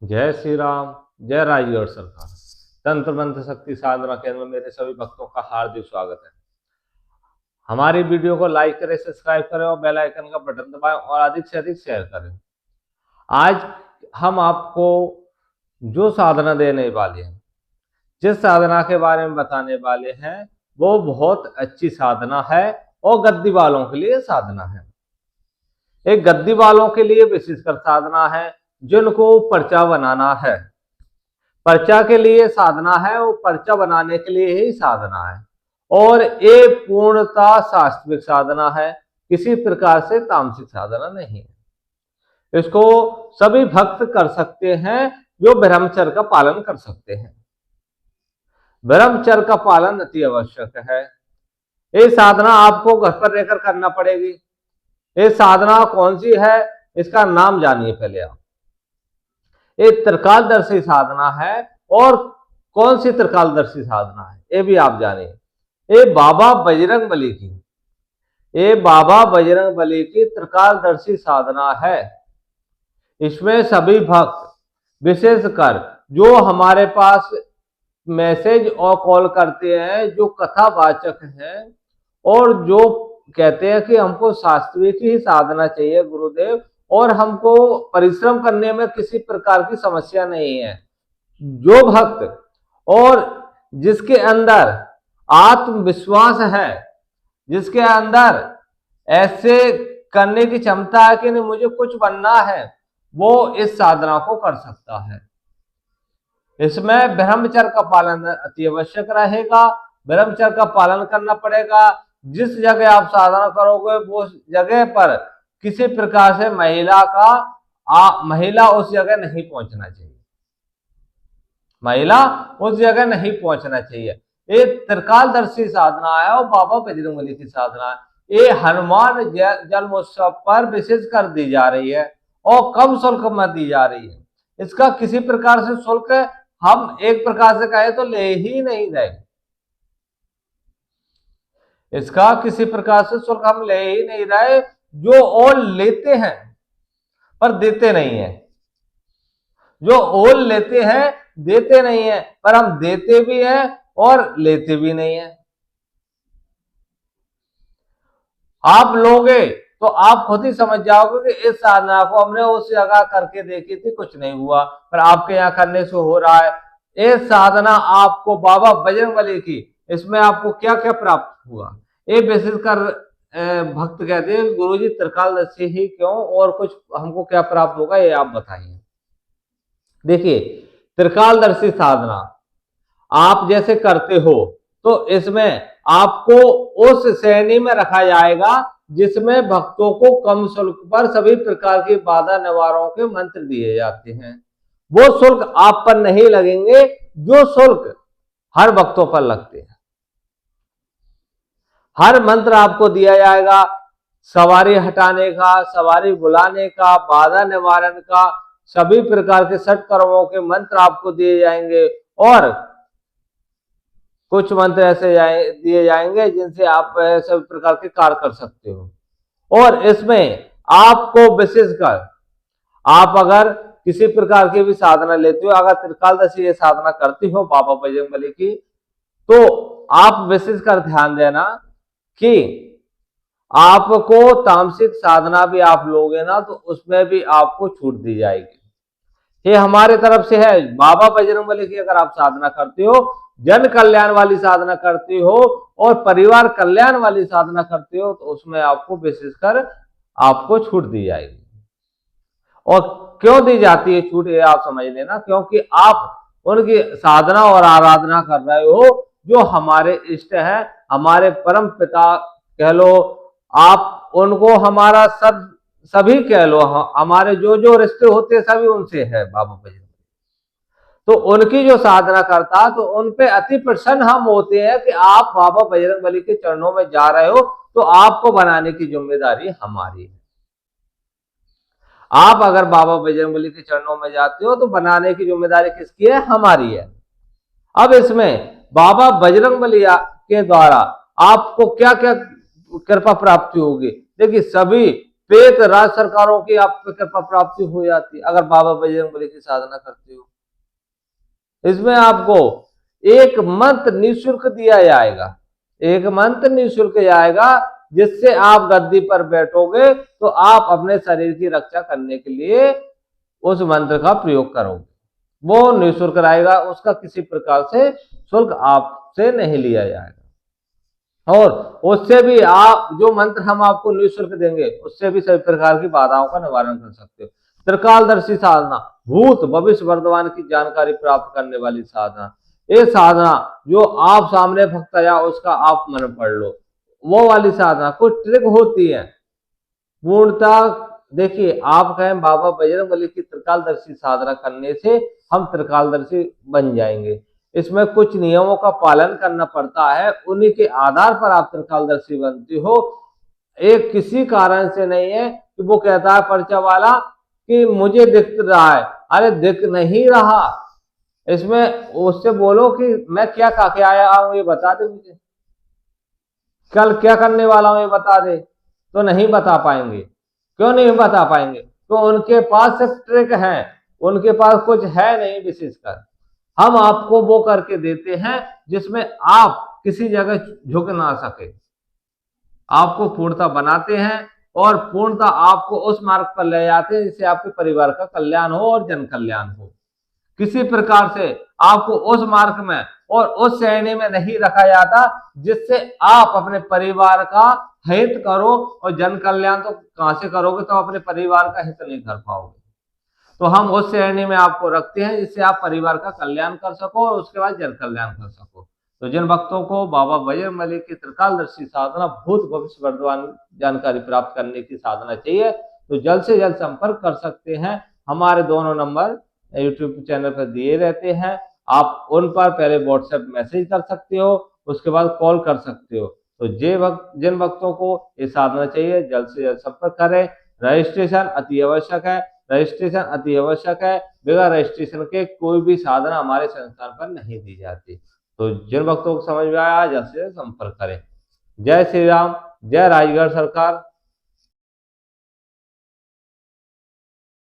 जय श्री राम, जय राजी और सरकार। तंत्र मंत्र शक्ति साधना केंद्र में मेरे सभी भक्तों का हार्दिक स्वागत है। हमारी वीडियो को लाइक करें, सब्सक्राइब करें और बेल आइकन का बटन दबाएं और अधिक से अधिक शेयर करें। आज हम आपको जो साधना देने वाले हैं, जिस साधना के बारे में बताने वाले हैं, वो बहुत अच्छी साधना है और गद्दी वालों के लिए साधना है। एक गद्दी वालों के लिए विशेषकर साधना है जिनको पर्चा बनाना है। पर्चा के लिए साधना है, वो पर्चा बनाने के लिए ही साधना है और ये पूर्णता शास्त्रिक साधना है, किसी प्रकार से तामसिक साधना नहीं है। इसको सभी भक्त कर सकते हैं जो ब्रह्मचर्य का पालन कर सकते हैं। ब्रह्मचर्य का पालन अति आवश्यक है। ये साधना आपको घर पर रहकर करना पड़ेगी। ये साधना कौन सी है, इसका नाम जानिए पहले आप। ये त्रिकालदर्शी साधना है। और कौन सी त्रिकालदर्शी साधना है ये भी आप जानिए। ये बाबा बजरंगबली की, ये बाबा बजरंगबली की त्रिकालदर्शी साधना है। इसमें सभी भक्त, विशेषकर जो हमारे पास मैसेज और कॉल करते हैं, जो कथावाचक हैं और जो कहते हैं कि हमको शास्त्रीय की ही साधना चाहिए गुरुदेव, और हमको परिश्रम करने में किसी प्रकार की समस्या नहीं है, जो भक्त और जिसके अंदर आत्मविश्वास है, जिसके अंदर ऐसे करने की क्षमता है कि नहीं मुझे कुछ बनना है, वो इस साधना को कर सकता है। इसमें ब्रह्मचर्य का पालन अति आवश्यक रहेगा। ब्रह्मचर्य का पालन करना पड़ेगा। जिस जगह आप साधना करोगे वो जगह पर किसी प्रकार से महिला उस जगह नहीं पहुंचना चाहिए। महिला उस जगह नहीं पहुंचना चाहिए। ये त्रिकालदर्शी साधना है और बाबा बजरंगबली की साधना है। ये हनुमान जन्मोत्सव पर विशेष कर दी जा रही है और कम शुल्क में दी जा रही है। इसका किसी प्रकार से शुल्क हम एक प्रकार से कहे तो ले ही नहीं रहे। इसका किसी प्रकार से शुल्क हम ले ही नहीं रहे। जो और लेते हैं पर देते नहीं है, जो और लेते हैं देते नहीं है, पर हम देते भी हैं और लेते भी नहीं है। आप लोगे तो आप खुद ही समझ जाओगे कि इस साधना को हमने उस जगह करके देखी थी, कुछ नहीं हुआ, पर आपके यहाँ करने से हो रहा है। ये साधना आपको बाबा बजरंगबली की, इसमें आपको क्या क्या प्राप्त हुआ, ये विशेषकर भक्त कहते हैं गुरुजी त्रिकालदर्शी ही क्यों, और कुछ हमको क्या प्राप्त होगा ये आप बताइए। देखिए, त्रिकालदर्शी साधना आप जैसे करते हो तो इसमें आपको उस श्रेणी में रखा जाएगा जिसमें भक्तों को कम शुल्क पर सभी प्रकार की बाधा निवारणों के मंत्र दिए जाते हैं। वो शुल्क आप पर नहीं लगेंगे जो शुल्क हर भक्तों पर लगते हैं। हर मंत्र आपको दिया जाएगा, सवारी हटाने का, सवारी बुलाने का, बाधा निवारण का, सभी प्रकार के षट कर्मों के मंत्र आपको दिए जाएंगे और कुछ मंत्र ऐसे दिए जाएंगे जिनसे आप सभी प्रकार के कार्य कर सकते हो। और इसमें आपको विशेषकर आप अगर किसी प्रकार की भी साधना लेते हो, अगर त्रिकालदर्शी ये साधना करती हो बाबा बजरंगबली की, तो आप विशेषकर ध्यान देना कि आपको तामसिक साधना भी आप लोगे ना तो उसमें भी आपको छूट दी जाएगी। ये हमारे तरफ से है। बाबा बजरंगबली की अगर आप साधना करते हो, जन कल्याण वाली साधना करते हो और परिवार कल्याण वाली साधना करते हो, तो उसमें आपको विशेषकर आपको छूट दी जाएगी। और क्यों दी जाती है छूट, ये आप समझ लेना, क्योंकि आप उनकी साधना और आराधना कर रहे हो जो हमारे इष्ट हैं, हमारे परम पिता कह लो, आप उनको हमारा सभी कह लो, हमारे जो जो रिश्ते होते सभी उनसे है बाबा बजरंगबली। तो उनकी जो साधना करता तो उन पे अति प्रसन्न हम होते हैं कि आप बाबा बजरंगबली के चरणों में जा रहे हो, तो आपको बनाने की जिम्मेदारी हमारी है। आप अगर बाबा बजरंगबली के चरणों में जाते हो तो बनाने की जिम्मेदारी किसकी है, हमारी है। अब इसमें बाबा बजरंगबली के द्वारा आपको क्या क्या कृपा प्राप्ति होगी। देखिए, सभी पेत राज्य सरकारों की आपको कृपा प्राप्ति हो जाती है अगर बाबा बजरंगबली की साधना करते हो। इसमें आपको एक मंत्र निःशुल्क दिया जाएगा, एक मंत्र निःशुल्क जाएगा, जिससे आप गद्दी पर बैठोगे तो आप अपने शरीर की रक्षा करने के लिए उस मंत्र का प्रयोग करोगे। वो निःशुल्क रहेगा, उसका किसी प्रकार से शुल्क आपसे नहीं लिया जाएगा। और उससे भी आप जो मंत्र हम आपको निःशुल्क देंगे उससे भी सभी प्रकार की बाधाओं का निवारण कर सकते हो। त्रिकालदर्शी साधना, भूत भविष्य वर्तमान की जानकारी प्राप्त करने वाली साधना। ये साधना जो आप सामने भक्त आया उसका आप मन पढ़ लो, वो वाली साधना कुछ ट्रिक होती है। पूर्णतः देखिए, आप कहें बाबा बजरंगबली की त्रिकालदर्शी साधना करने से हम त्रिकालदर्शी बन जाएंगे। इसमें कुछ नियमों का पालन करना पड़ता है, उन्हीं के आधार पर आप त्रिकालदर्शी बनते हो। एक किसी कारण से नहीं है कि वो कहता है पर्चा वाला कि मुझे दिख रहा है, अरे दिख नहीं रहा। इसमें उससे बोलो कि मैं क्या खा के आया हूं ये बता दे, मुझे कल क्या करने वाला हूं ये बता दे, तो नहीं बता पाएंगे। क्यों नहीं बता पाएंगे? तो उनके पास सिर्फ ट्रिक है, उनके पास कुछ है नहीं विशेषकर। हम आपको वो करके देते हैं जिसमें आप किसी जगह झुक ना सके, आपको पूर्णता बनाते हैं और पूर्णता आपको उस मार्ग पर ले जाते हैं जिससे आपके परिवार का कल्याण हो और जन कल्याण हो। किसी प्रकार से आपको उस मार्ग में और उस श्रेणी में नहीं रखा जाता जिससे आप अपने परिवार का हित करो, और जन कल्याण तो कहां से करोगे, तो अपने परिवार का हित नहीं कर पाओगे। तो हम उस श्रेणी में आपको रखते हैं जिससे आप परिवार का कल्याण कर सको और उसके बाद जन कल्याण कर सको। तो जिन भक्तों को बाबा बजरंगबली की त्रिकालदर्शी साधना भूत भविष्य वर्तमान जानकारी प्राप्त करने की साधना चाहिए, तो जल्द से जल्द संपर्क कर सकते हैं। हमारे दोनों नंबर यूट्यूब चैनल पर दिए रहते हैं, आप उन पर पहले व्हाट्सएप मैसेज कर सकते हो, उसके बाद कॉल कर सकते हो। तो जिन भक्तों को ये साधना चाहिए जल्द से जल्द संपर्क करें। रजिस्ट्रेशन अति आवश्यक है, रजिस्ट्रेशन अति आवश्यक है। बिना रजिस्ट्रेशन के कोई भी साधना हमारे संस्थान पर नहीं दी जाती। तो जिन भक्तों को समझ में आया जल्द से जल्द संपर्क करें। जय श्री राम, जय राजगढ़ सरकार।